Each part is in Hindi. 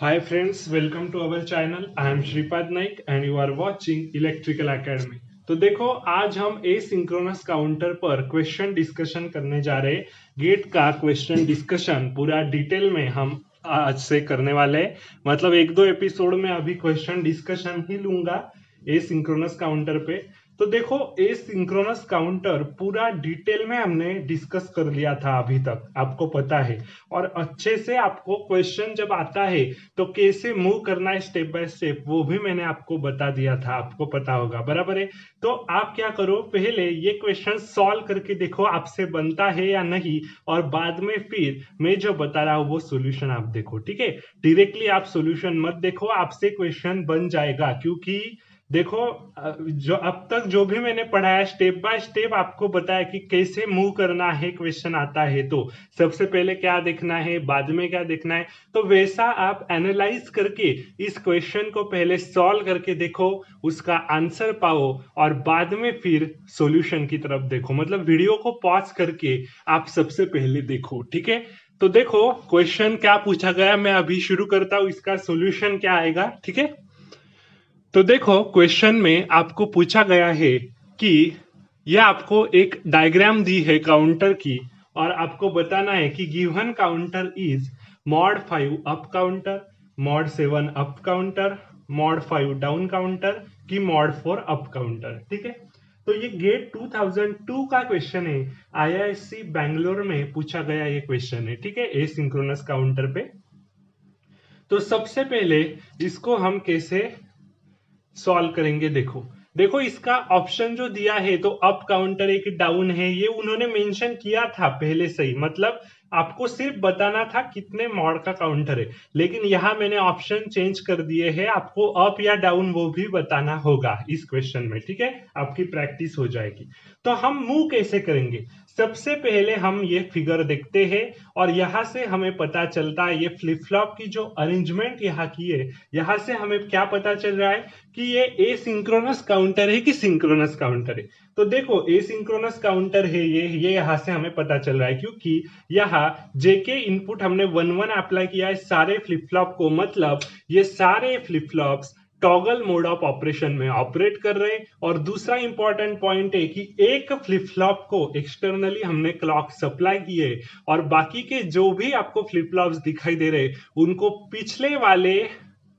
Hi friends, welcome to our channel. I am Shripad Naik and you are watching Electrical Academy. तो देखो आज हम एसिंक्रोनस काउंटर पर क्वेश्चन डिस्कशन करने जा रहे हैं। गेट का क्वेश्चन डिस्कशन पूरा डिटेल में हम आज से करने वाले हैं। मतलब एक दो एपिसोड में अभी क्वेश्चन डिस्कशन ही लूंगा एसिंक्रोनस काउंटर पे। तो देखो एसिंक्रोनस काउंटर पूरा डिटेल में हमने डिस्कस कर लिया था अभी तक, आपको पता है। और अच्छे से आपको क्वेश्चन जब आता है तो कैसे मूव करना है स्टेप बाय स्टेप, वो भी मैंने आपको बता दिया था, आपको पता होगा, बराबर है। तो आप क्या करो, पहले ये क्वेश्चन सॉल्व करके देखो आपसे बनता है या नहीं, और बाद में फिर मैं जो बता रहा हूँ वो सॉल्यूशन आप देखो, ठीक है। डायरेक्टली आप सॉल्यूशन मत देखो, आपसे क्वेश्चन बन जाएगा। क्योंकि देखो जो अब तक जो भी मैंने पढ़ाया स्टेप बाय स्टेप आपको बताया कि कैसे मूव करना है, क्वेश्चन आता है तो सबसे पहले क्या देखना है, बाद में क्या देखना है। तो वैसा आप एनालाइज करके इस क्वेश्चन को पहले सॉल्व करके देखो, उसका आंसर पाओ, और बाद में फिर सॉल्यूशन की तरफ देखो। मतलब वीडियो को पॉज करके आप सबसे पहले देखो, ठीक है। तो देखो क्वेश्चन क्या पूछा गया, मैं अभी शुरू करता हूं, इसका सॉल्यूशन क्या आएगा, ठीक है। तो देखो क्वेश्चन में आपको पूछा गया है कि यह आपको एक डायग्राम दी है काउंटर की, और आपको बताना है कि given counter is mod 5 up counter, mod 7 up counter, mod 5 down counter की मॉड 4 अप काउंटर, ठीक है। तो ये गेट 2002 का क्वेश्चन है, आईआईएससी बैंगलोर में पूछा गया ये क्वेश्चन है, ठीक है, एसिंक्रोनस काउंटर पे। तो सबसे पहले इसको हम कैसे सॉल्व करेंगे, देखो देखो इसका ऑप्शन जो दिया है, तो अप काउंटर है कि डाउन है, ये उन्होंने मेंशन किया था पहले से ही। मतलब आपको सिर्फ बताना था कितने मॉड का काउंटर है, लेकिन यहां मैंने ऑप्शन चेंज कर दिए हैं, आपको अप या डाउन वो भी बताना होगा इस क्वेश्चन में, ठीक है। आपकी प्रैक्टिस हो जाएगी। तो हम मूव कैसे करेंगे, सबसे पहले हम ये फिगर देखते हैं, और यहां से हमें पता चलता है ये फ्लिप फ्लॉप की जो अरेंजमेंट यहाँ की है, यहां से हमें क्या पता चल रहा है कि ये एसिंक्रोनस काउंटर है कि सिंक्रोनस काउंटर है। तो देखो एसिंक्रोनस काउंटर है ये यहां से हमें पता चल रहा है, क्योंकि यहाँ जेके इनपुट हमने 1 1 अप्लाई किया है सारे फ्लिप फ्लॉप को। मतलब ये सारे flip flops toggle mode of operation में ऑपरेट कर रहे हैं। और दूसरा इंपॉर्टेंट पॉइंट है कि एक फ्लिप फ्लॉप को एक्सटर्नली हमने क्लॉक सप्लाई की है, और बाकी के जो भी आपको फ्लिप फ्लॉप्स दिखाई दे रहे उनको पिछले वाले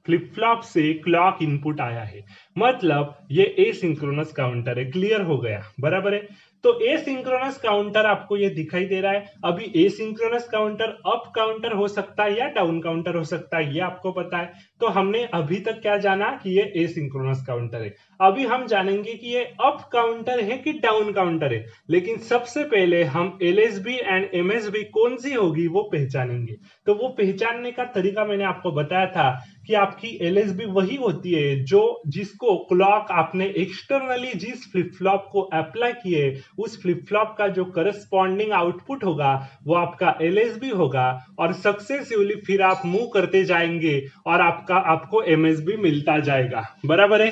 फ्लिप फ्लॉप से क्लॉक इनपुट आया है। मतलब ये एसिंक्रोनस काउंटर है, क्लियर हो गया, बराबर है। तो एसिंक्रोनस काउंटर आपको ये दिखाई दे रहा है। अभी एसिंक्रोनस काउंटर अप काउंटर हो सकता है या डाउन काउंटर हो सकता है, ये आपको पता है। तो हमने अभी तक क्या जाना कि ये एसिंक्रोनस काउंटर है। अभी हम जानेंगे कि ये अप काउंटर है कि डाउन काउंटर है। लेकिन सबसे पहले हम एलएसबी एंड एमएसबी कौन सी होगी वो पहचानेंगे। तो वो पहचानने का तरीका मैंने आपको बताया था कि आपकी एलएसबी वही होती है जो जिसको क्लॉक आपने एक्सटर्नली जिस फ्लिप फ्लॉप को अप्लाई किए उस फ्लिप फ्लॉप का जो करस्पॉन्डिंग आउटपुट होगा वो आपका एलएसबी होगा, और सक्सेसिवली फिर आप मूव करते जाएंगे और आपको एमएसबी मिलता जाएगा, बराबर है।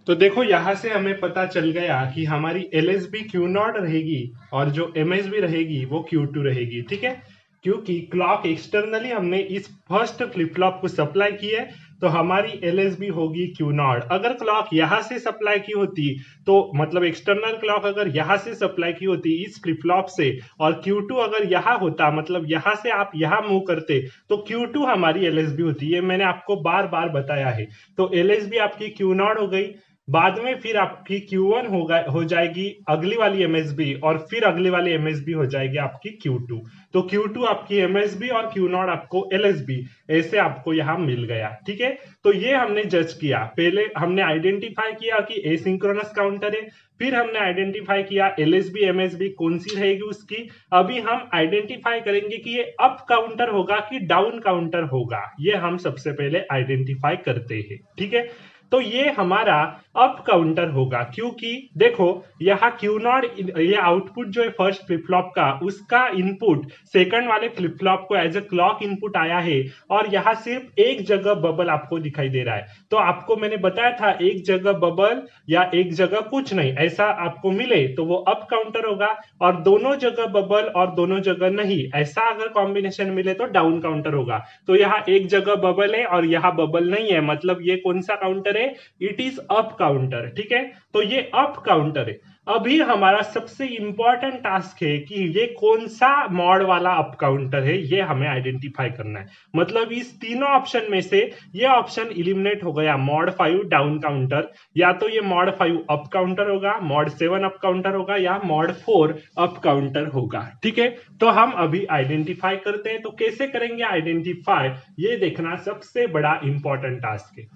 तो देखो यहां से हमें पता चल गया कि हमारी एलएसबी क्यू नॉट रहेगी और जो एमएसबी रहेगी वो Q2 रहेगी, ठीक है। क्योंकि क्लॉक एक्सटर्नली हमने इस फर्स्ट फ्लिप फ्लॉप को सप्लाई की है, तो हमारी एलएसबी होगी क्यू नॉट। अगर क्लॉक यहां से सप्लाई की होती, तो मतलब एक्सटर्नल क्लॉक अगर यहां से सप्लाई की होती इस फ्लिप फ्लॉप से, और Q2 अगर यहां होता, मतलब यहां से आप यहां मूव करते, तो Q2 हमारी एलएसबी होती है। मैंने आपको बार बार बताया है। तो एलएसबी आपकी क्यू नॉट हो गई, बाद में फिर आपकी Q1 हो जाएगी अगली वाली एमएसबी, और फिर अगली वाली एमएसबी हो जाएगी आपकी Q2। तो Q2 आपकी एमएसबी और Q0 आपको एलएसबी, ऐसे आपको यहां मिल गया, ठीक है। तो ये हमने जज किया, पहले हमने आइडेंटिफाई किया कि एसिंक्रोनस काउंटर है, फिर हमने आइडेंटिफाई किया एलएसबी एमएसबी कौन सी रहेगी उसकी। अभी हम आइडेंटिफाई करेंगे कि ये अप काउंटर होगा कि डाउन काउंटर होगा, ये हम सबसे पहले आइडेंटिफाई करते हैं, ठीक है। तो ये हमारा अप काउंटर होगा, क्योंकि देखो यहाँ क्यू नॉट, ये आउटपुट जो है फर्स्ट फ्लिप फ्लॉप का, उसका इनपुट सेकंड वाले फ्लिप फ्लॉप को एज ए क्लॉक इनपुट आया है, और यहाँ सिर्फ एक जगह बबल आपको दिखाई दे रहा है। तो आपको मैंने बताया था एक जगह बबल या एक जगह कुछ नहीं, ऐसा आपको मिले तो वो अप काउंटर होगा, और दोनों जगह बबल और दोनों जगह नहीं, ऐसा अगर कॉम्बिनेशन मिले तो डाउन काउंटर होगा। तो यहाँ एक जगह बबल है और यहाँ बबल नहीं है, मतलब ये कौन सा काउंटर है? It is up counter. ठीक है, तो ये अप काउंटर है। अभी हमारा सबसे इंपॉर्टेंट टास्क है कि ये कौन सा मॉड वाला अप काउंटर है, ये हमें आइडेंटिफाई करना है। मतलब इस तीनों ऑप्शन में से ये ऑप्शन इलिमिनेट हो गया, मॉड 5 डाउन काउंटर, या तो ये मॉड 5 अप काउंटर होगा, मॉड 7 अप काउंटर होगा, या मॉड 4 अप काउंटर होगा। ठीक है, तो हम अभी आइडेंटिफाई करते हैं। तो कैसे करेंगे आइडेंटिफाई, ये देखना सबसे बड़ा इंपॉर्टेंट टास्क है।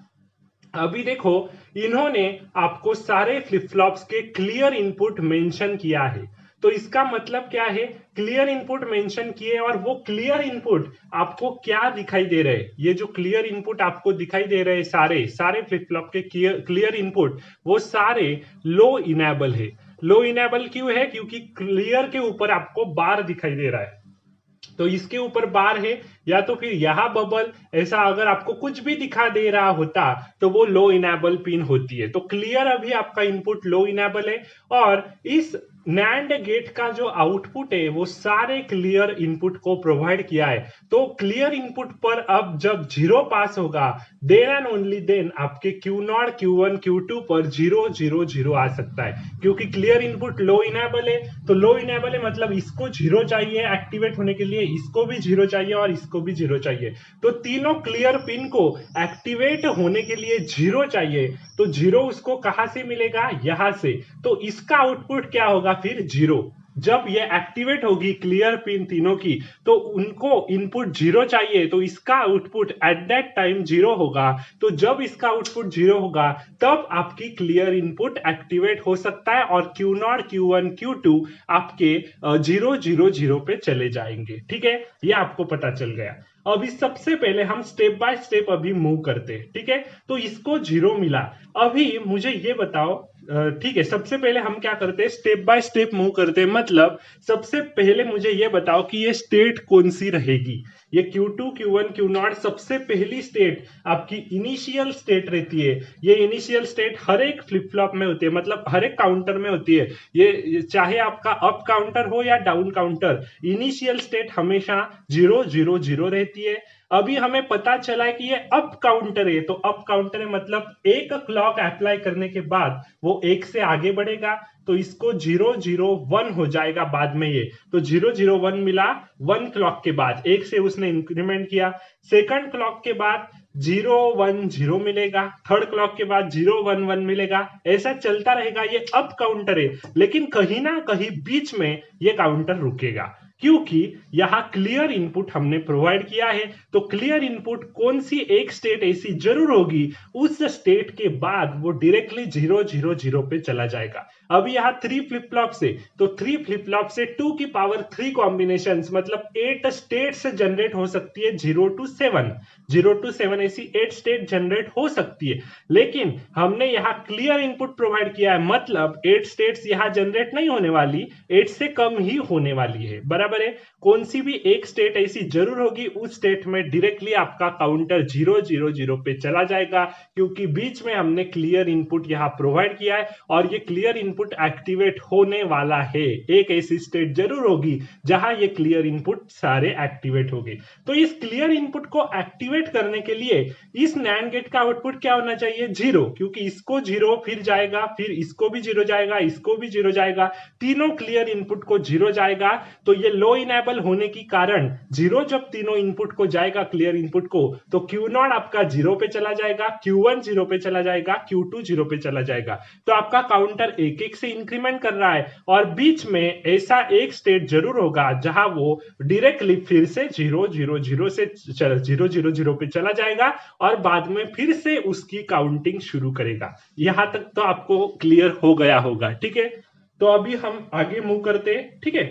अभी देखो, इन्होंने आपको सारे फ्लिप फ्लॉप्स के क्लियर इनपुट मेंशन किया है। तो इसका मतलब क्या है? क्लियर इनपुट मेंशन किए, और वो क्लियर इनपुट आपको क्या दिखाई दे रहे हैं? ये जो क्लियर इनपुट आपको दिखाई दे रहे हैं, सारे सारे फ्लिप फ्लॉप के क्लियर इनपुट, वो सारे लो इनेबल है। लो इनेबल क्यों है? क्योंकि क्लियर के ऊपर आपको बार दिखाई दे रहा है, तो इसके ऊपर बार है, या तो फिर यहां बबल, ऐसा अगर आपको कुछ भी दिखा दे रहा होता तो वो लो इनेबल पिन होती है। तो क्लियर अभी आपका इनपुट लो इनेबल है, और इस नैंड गेट का जो आउटपुट है वो सारे क्लियर इनपुट को प्रोवाइड किया है। तो क्लियर इनपुट पर अब जब 0 पास होगा, देन एंड ओनली देन आपके Q0, Q1, Q2 पर 0 0 0 आ सकता है, क्योंकि क्लियर इनपुट लो इनेबल है। तो लो इनेबल है मतलब इसको 0 चाहिए एक्टिवेट होने के लिए, इसको भी 0 चाहिए और इसको भी 0 चाहिए। तो तीनों क्लियर पिन को एक्टिवेट होने के लिए 0 चाहिए। तो 0 उसको कहां से मिलेगा? यहां से। तो इसका आउटपुट क्या होगा फिर? 0। जब ये एक्टिवेट होगी क्लियर पिन तीनों की, तो उनको इनपुट 0 चाहिए, तो इसका आउटपुट एट दैट टाइम 0 होगा। तो जब इसका आउटपुट 0 होगा, तब आपकी क्लियर इनपुट एक्टिवेट हो सकता है, और Q0, Q1, Q2 आपके 0 0 0 पे चले जाएंगे। ठीक है, ये आपको पता चल गया। अभी सबसे पहले हम स्टेप बाय स्टेप अभी मूव करते हैं। ठीक है, तो इसको 0 मिला। अभी मुझे ये बताओ, ठीक है, सबसे पहले हम क्या करते हैं? स्टेप बाय स्टेप मूव करते हैं। मतलब सबसे पहले मुझे ये बताओ कि ये स्टेट कौन सी रहेगी। ये Q2, Q1, Q0 सबसे पहली स्टेट आपकी इनिशियल स्टेट रहती है। ये इनिशियल स्टेट हर एक फ्लिप फ्लॉप में होती है, मतलब हर एक काउंटर में होती है। ये चाहे आपका अप काउंटर हो या डाउन काउंटर, इनिशियल स्टेट हमेशा 0 0 0 रहती है। अभी हमें पता चला है कि ये अप काउंटर है, तो अप काउंटर है मतलब एक क्लॉक अप्लाई करने के बाद वो एक से आगे बढ़ेगा, तो इसको 0 0 1 हो जाएगा बाद में। ये तो 0 0 1 मिला 1 क्लॉक के बाद, एक से उसने इंक्रीमेंट किया। सेकंड क्लॉक के बाद 0 1 0 मिलेगा, थर्ड क्लॉक के बाद 0 1 1 मिलेगा, ऐसा चलता रहेगा। ये अप काउंटर है, लेकिन कहीं ना कहीं बीच में ये काउंटर रुकेगा, क्योंकि यहां क्लियर इनपुट हमने प्रोवाइड किया है। तो क्लियर इनपुट कौन सी एक स्टेट ऐसी जरूर होगी, उस स्टेट के बाद वो डायरेक्टली 0 0 0 पे चला जाएगा। अब यहाँ 3 फ्लिप फ्लॉप से, तो 3 फ्लिप फ्लॉप से 2 की पावर 3 कॉम्बिनेशन, मतलब 8 स्टेट्स जनरेट हो सकती है। 0 to 7, 0 to 7 ऐसी 8 स्टेट जनरेट हो सकती है। लेकिन हमने यहाँ क्लियर इनपुट प्रोवाइड किया है, मतलब 8 स्टेट्स यहाँ जनरेट नहीं होने वाली, 8 से कम ही होने वाली है। बराबर है, कौन सी भी एक स्टेट ऐसी जरूर होगी, उस स्टेट में डायरेक्टली आपका काउंटर 0 0 0 पे चला जाएगा, क्योंकि बीच में हमने क्लियर इनपुट यहाँ प्रोवाइड किया है, और ये क्लियर इनपुट एक्टिवेट होने वाला है। एक ऐसी स्टेट जरूर होगी जहां ये क्लियर इनपुट सारे एक्टिवेट होंगे। तो इस क्लियर इनपुट को एक्टिवेट करने के लिए इस नैंड गेट का आउटपुट क्या होना चाहिए? 0, क्योंकि इसको 0 फिर जाएगा, फिर इसको भी 0 जाएगा, इसको भी 0 जाएगा, तीनों क्लियर इनपुट को 0 जाएगा। तो ये लो इनेबल होने के कारण 0 जब तीनों इनपुट को जाएगा क्लियर इनपुट को, तो Q0 आपका 0 पे चला जाएगा, Q1 0 पे चला जाएगा, Q2 0 पे चला जाएगा। तो आपका काउंटर एक एक से इंक्रीमेंट कर रहा है, और बीच में ऐसा एक स्टेट जरूर होगा जहां वो डायरेक्टली फिर से 0 0 0 से 0 0 0 पे चला जाएगा, और बाद में फिर से उसकी काउंटिंग शुरू करेगा। यहां तक तो आपको क्लियर हो गया होगा। ठीक है, तो अभी हम आगे मूव करते हैं। ठीक है,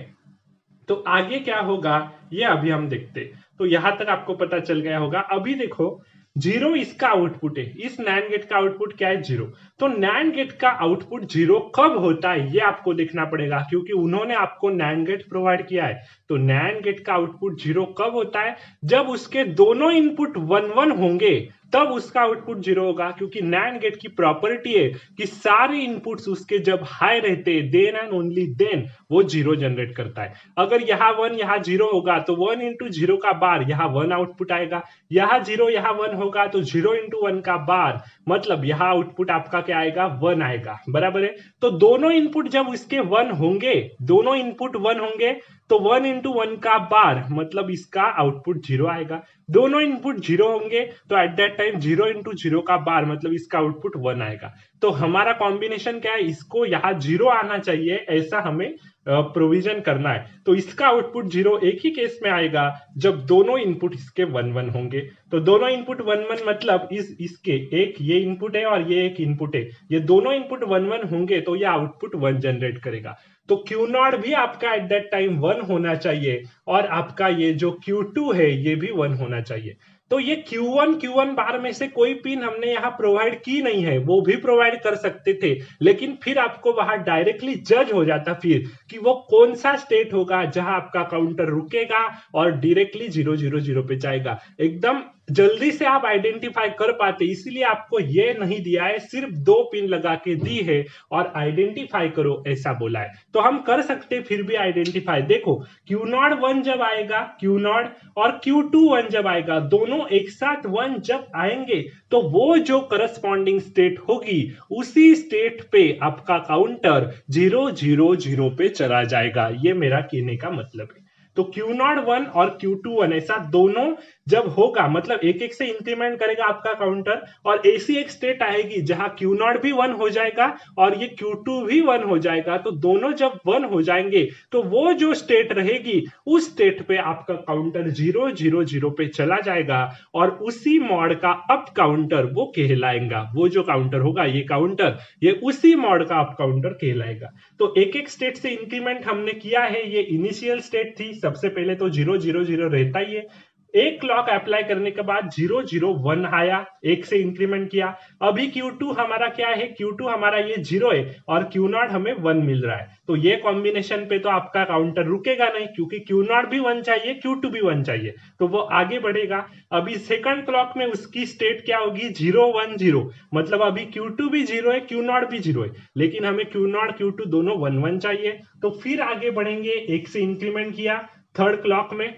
तो आगे क्या होगा ये अभी हम देखते। तो यहां तक आपको पता चल गया होगा। अभी देखो, जीरो इसका आउटपुट है, इस नैंड गेट का आउटपुट क्या है, जीरो। तो नैंड गेट का आउटपुट जीरो कब होता है ये आपको देखना पड़ेगा, क्योंकि उन्होंने आपको नैंड गेट प्रोवाइड किया है। तो नैंड गेट का आउटपुट जीरो कब होता है, जब उसके दोनों इनपुट 1 1 होंगे, तब उसका आउटपुट जीरो होगा। क्योंकि नैंड गेट की प्रॉपर्टी है कि सारे इनपुट्स उसके जब हाई रहते हैं, देन एंड ओनली देन वो जीरो जनरेट करता है। अगर यहाँ 1 यहाँ जीरो होगा तो 1 इंटू जीरो का बार यहाँ 1 आउटपुट आएगा, यहाँ जीरो यहाँ 1 होगा तो 0 इंटू 1 का बार, मतलब यहाँ आउटपुट आपका क्या आएगा, 1 आएगा, बराबर है। तो दोनों इनपुट जब इसके 1 होंगे, दोनों इनपुट 1 होंगे, तो 1 इंटू 1 का बार, मतलब इसका आउटपुट जीरो आएगा। दोनों इनपुट जीरो होंगे तो at that time 0 into zero का बार, मतलब इसका आउटपुट 1 आएगा। तो हमारा कॉम्बिनेशन क्या है, इसको यहाँ जीरो आना चाहिए, ऐसा हमें प्रोविजन करना है। तो इसका आउटपुट जीरो एक ही केस में आएगा जब दोनों इनपुट इसके 1 1 होंगे। तो दोनों इनपुट 1 1 मतलब इसके एक ये इनपुट है और ये एक इनपुट है, ये दोनों इनपुट 1 1 होंगे तो ये आउटपुट 1 जनरेट करेगा। तो Q0 भी आपका एट दैट टाइम 1 होना चाहिए और आपका ये जो Q2 है ये भी 1 होना चाहिए। तो ये Q1 बार में से कोई पिन हमने यहाँ प्रोवाइड की नहीं है, वो भी प्रोवाइड कर सकते थे, लेकिन फिर आपको वहां डायरेक्टली जज हो जाता फिर कि वो कौन सा स्टेट होगा जहां आपका काउंटर रुकेगा और डायरेक्टली 0 0 0 पे जाएगा। एकदम जल्दी से आप आइडेंटिफाई कर पाते, इसलिए आपको ये नहीं दिया है, सिर्फ 2 पिन लगा के दी है और आइडेंटिफाई करो ऐसा बोला है। तो हम कर सकते फिर भी आइडेंटिफाई। देखो Q0 1 जब आएगा, Q0 और Q2 1 जब आएगा, दोनों एक साथ 1 जब आएंगे तो वो जो करस्पॉन्डिंग स्टेट होगी उसी स्टेट पे आपका काउंटर 0 0 0 पे चला जाएगा। ये मेरा कहने का मतलब है। तो Q0 1 और Q2 1 ऐसा दोनों जब होगा, मतलब एक एक से इंक्रीमेंट करेगा आपका काउंटर, और ऐसी एक स्टेट आएगी जहां Q0 भी 1 हो जाएगा और ये Q2 भी 1 हो जाएगा। तो दोनों जब 1 हो जाएंगे तो वो जो स्टेट रहेगी उस स्टेट पे आपका काउंटर 0 0 0 पे चला जाएगा और उसी मॉड का अप काउंटर वो कहलाएगा। वो जो काउंटर होगा ये काउंटर, ये उसी मॉड का अप काउंटर कहलाएगा। तो एक एक स्टेट से इंक्रीमेंट हमने किया है। ये इनिशियल स्टेट थी, सबसे पहले तो 0 0 0 रहता ही है। एक क्लॉक अप्लाई करने के बाद 0 0 1 आया, एक से इंक्रीमेंट किया। अभी Q2 हमारा क्या है, Q2 हमारा ये 0 है और Q0 हमें 1 मिल रहा है। तो ये कॉम्बिनेशन पे तो आपका काउंटर रुकेगा नहीं, क्योंकि Q0 भी 1 चाहिए, Q2 भी 1 चाहिए, तो वो आगे बढ़ेगा। अभी सेकंड क्लॉक में उसकी स्टेट क्या होगी, 0 1 0, मतलब अभी Q2 भी 0 है, Q0 भी 0 है, लेकिन हमें Q0 Q2 दोनों 1 1 चाहिए। तो फिर आगे बढ़ेंगे, एक से इंक्रीमेंट किया थर्ड क्लॉक में।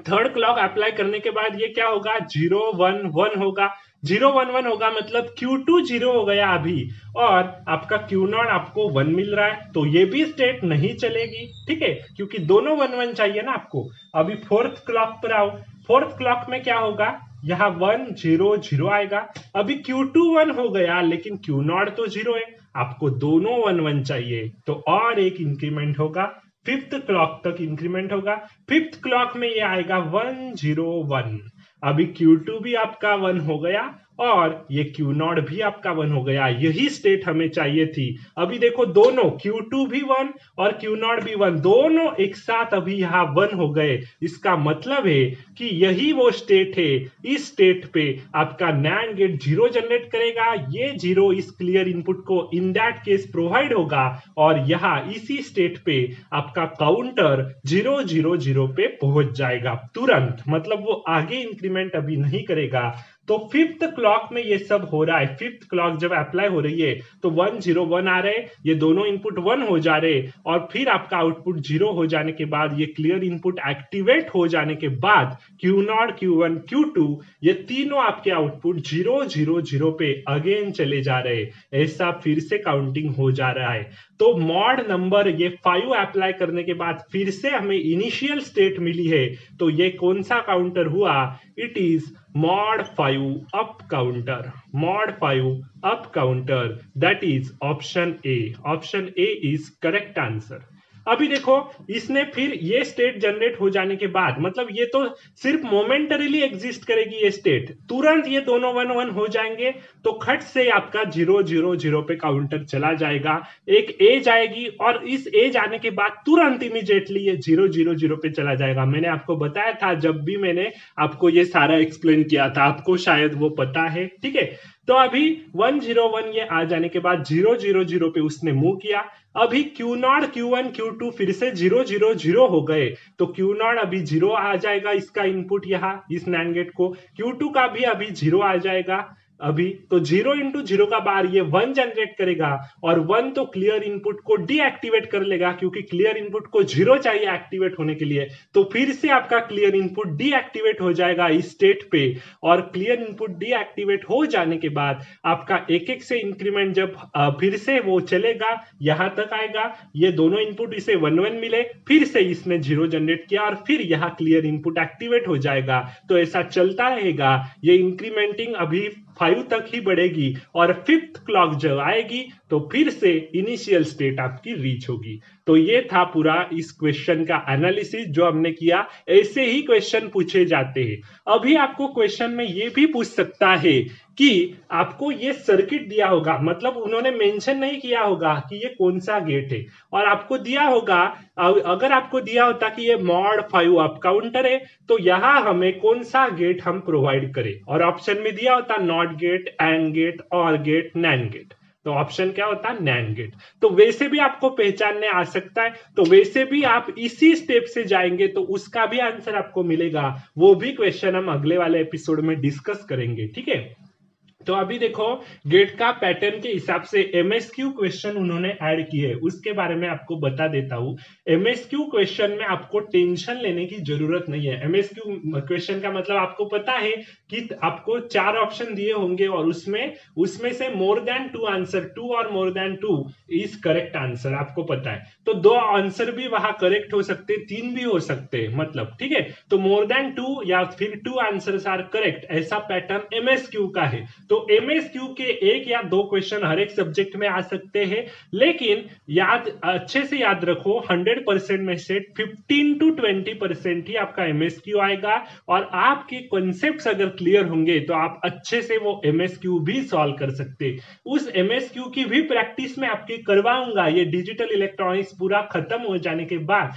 थर्ड क्लॉक अप्लाई करने के बाद ये क्या होगा, 0 1 1 होगा। 0 1 1 होगा मतलब Q2 0 हो गया अभी, और आपका Q0 आपको 1 मिल रहा है, तो ये भी स्टेट नहीं चलेगी, ठीक है, क्योंकि दोनों 1 1 चाहिए ना आपको। अभी फोर्थ क्लॉक पर आओ। फोर्थ क्लॉक में क्या होगा, यहाँ 1 0 0 आएगा। अभी Q2 1 हो गया लेकिन Q0 तो 0 है, आपको दोनों 1 1 चाहिए, तो और एक इंक्रीमेंट होगा, फिफ्थ क्लॉक तक इंक्रीमेंट होगा। फिफ्थ क्लॉक में ये आएगा 1 0 1। अभी Q2 भी आपका 1 हो गया और ये Q0 भी आपका 1 हो गया। यही स्टेट हमें चाहिए थी। अभी देखो दोनों Q2 भी 1 और Q0 भी 1, दोनों एक साथ अभी यहाँ 1 हो गए। इसका मतलब है कि यही वो स्टेट है, इस स्टेट पे आपका NAND गेट 0 जनरेट करेगा। ये 0 इस क्लियर इनपुट को इन दैट केस प्रोवाइड होगा और यहाँ इसी स्टेट पे आपका काउंटर 0 0 0 पे पहुंच जाएगा तुरंत, मतलब वो आगे इंक्रीमेंट अभी नहीं करेगा। तो फिफ्थ क्लॉक में ये सब हो रहा है। फिफ्थ क्लॉक जब अप्लाई हो रही है तो 1 0 1 आ रहे, ये दोनों इनपुट 1 हो जा रहे, और फिर आपका आउटपुट 0 हो जाने के बाद ये क्लियर इनपुट एक्टिवेट हो जाने के बाद Q0 Q1 Q2 ये तीनों आपके आउटपुट 0 0 0 पे अगेन चले जा रहे, ऐसा फिर से काउंटिंग हो जा रहा है। तो मॉड नंबर ये 5 अप्लाई करने के बाद फिर से हमें इनिशियल स्टेट मिली है, तो ये कौन सा काउंटर हुआ, it is mod 5 up counter, mod 5 up counter, that is option A. Option A is correct answer. अभी देखो इसने फिर ये स्टेट जनरेट हो जाने के बाद, मतलब ये तो सिर्फ मोमेंटरीली एग्जिस्ट करेगी ये स्टेट, तुरंत ये दोनों 1 1 हो जाएंगे तो खट से आपका 0 0 0 पे काउंटर चला जाएगा, एक एज आएगी और इस एज आने के बाद तुरंत इमीडिएटली ये 0 0 0 पे चला जाएगा। मैंने आपको बताया था जब भी मैंने आपको ये सारा एक्सप्लेन किया था, आपको शायद वो पता है, ठीक है। तो अभी 1 0 1 ये आ जाने के बाद 0 0 0 पे उसने मूव किया, अभी Q0 Q1 Q2 फिर से 0 0 0 हो गए तो Q0 अभी 0 आ जाएगा इसका इनपुट यहाँ इस नैंड गेट को, Q2 का भी अभी 0 आ जाएगा अभी, तो 0 इंटू 0 का बार ये 1 जनरेट करेगा और 1 तो क्लियर इनपुट को डीएक्टिवेट कर लेगा क्योंकि क्लियर इनपुट को 0 चाहिए एक्टिवेट होने के लिए, तो फिर से आपका क्लियर इनपुट डीएक्टिवेट हो जाएगा इस स्टेट पे और क्लियर इनपुट डीएक्टिवेट हो जाने के बाद आपका एक एक से इंक्रीमेंट जब फिर से वो चलेगा यहां तक आएगा, ये दोनों इनपुट इसे 1 1 मिले, फिर से इसने 0 जनरेट किया और फिर यहाँ क्लियर इनपुट एक्टिवेट हो जाएगा, तो ऐसा चलता रहेगा, ये इंक्रीमेंटिंग अभी 5 तक ही बढ़ेगी और 5th क्लॉक जब आएगी तो फिर से इनिशियल स्टेट आपकी रीच होगी। तो ये था पूरा इस क्वेश्चन का एनालिसिस जो हमने किया, ऐसे ही क्वेश्चन पूछे जाते हैं। अभी आपको क्वेश्चन में ये भी पूछ सकता है कि आपको ये सर्किट दिया होगा, मतलब उन्होंने मेंशन नहीं किया होगा कि ये कौन सा गेट है और आपको दिया होगा, अगर आपको दिया होता कि ये मॉड 5 अप काउंटर है तो यहाँ हमें कौन सा गेट हम प्रोवाइड करें, और ऑप्शन में दिया होता नॉट गेट, एंड गेट, और गेट, नैंड गेट, तो ऑप्शन क्या होता है नैंड गेट। तो वैसे भी आपको पहचानने आ सकता है, तो वैसे भी आप इसी स्टेप से जाएंगे तो उसका भी आंसर आपको मिलेगा, वो भी क्वेश्चन हम अगले वाले एपिसोड में डिस्कस करेंगे, ठीक है। तो अभी देखो गेट का पैटर्न के हिसाब से एमएसक्यू क्वेश्चन उन्होंने ऐड किए, उसके बारे में आपको बता देता हूं। एमएसक्यू क्वेश्चन में आपको टेंशन लेने की जरूरत नहीं है। एमएसक्यू क्वेश्चन का मतलब आपको पता है कि आपको 4 ऑप्शन दिए होंगे और उसमें से मोर देन 2 आंसर, 2 और more than 2 is correct answer, आपको पता है। तो 2 आंसर भी वहां करेक्ट हो सकते, 3 भी हो सकते, मतलब ठीक है। तो मोर देन 2 या फिर 2 आंसर्स आर करेक्ट, ऐसा पैटर्न एमएसक्यू का है। तो एमएसक्यू के 1 या 2 क्वेश्चन हर एक सब्जेक्ट में आ सकते हैं, लेकिन अच्छे से याद रखो 100% में से 15 to 20% ही आपका एमएसक्यू आएगा, और आपके कॉन्सेप्ट्स अगर क्लियर होंगे तो आप अच्छे से वो एमएसक्यू भी सॉल्व कर सकते। उस एमएसक्यू की भी प्रैक्टिस में आपकी करवाऊंगा, ये डिजिटल इलेक्ट्रॉनिक्स पूरा खत्म हो जाने के बाद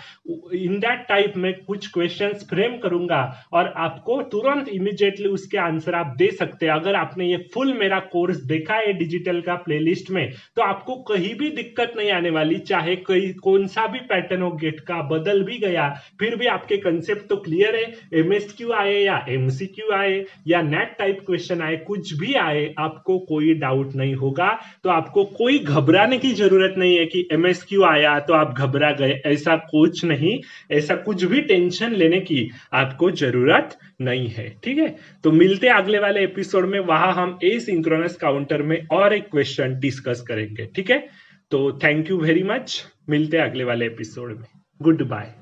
इन दैट टाइप में कुछ क्वेश्चंस फ्रेम करूंगा और आपको तुरंत इमीडिएटली उसके आंसर आप दे सकते हैं। अगर आपने ये फुल मेरा कोर्स देखा है डिजिटल का प्लेलिस्ट में तो आपको कहीं भी दिक्कत नहीं आने वाली, चाहे कौन सा भी पैटर्न हो गेट का बदल भी गया फिर भी आपके कंसेप्ट तो क्लियर है। एमएसक्यू आए या एमसीक्यू आए या नेट टाइप क्वेश्चन आए, कुछ भी आए आपको कोई डाउट नहीं होगा। तो आपको कोई घबराने की जरूरत नहीं है कि एमएसक्यू आया तो आप घबरा गए, ऐसा कुछ नहीं, ऐसा कुछ भी टेंशन लेने की आपको जरूरत नहीं है, ठीक है। तो मिलते हैं अगले वाले एपिसोड में, वहां हम एसिंक्रोनस काउंटर में और एक क्वेश्चन डिस्कस करेंगे, ठीक है। तो थैंक यू वेरी मच, मिलते हैं अगले वाले एपिसोड में, गुड बाय।